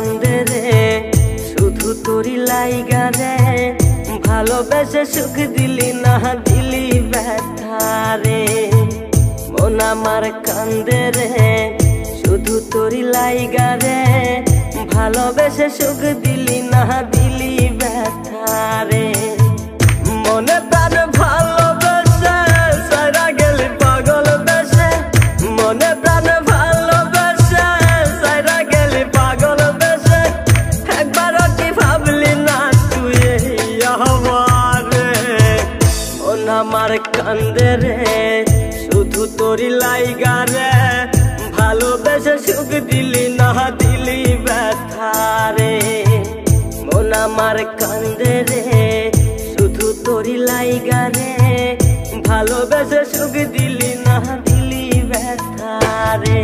কান্দে রে শুধু তোরি লাইগা রে ভালোবেসে সুখ দিলি না দিলি ব্যথা রে মন আমার কান্দে রে শুধু তোরি লাইগা রে ভালোবেসে সুখ দিলি না দিলি ব্যথা রে মনে প্রাণ ভালোবেসে সারা গেলি পাগল বেসে মনে প্রাণ ভালোবেসে সারা গেলি পাগল বেসে একবারও কি ভাবলি না তুই আমারে মন আমার কান্দে রে শুধু তোরি লাইগা রে ভালোবেসে সুখ দিলি না দিলি ব্যথা রে মন আমার কান্দে রে শুধু তোরি লাইগা রে ভালোবেসে সুখ দিলি না দিলি ব্যথা রে।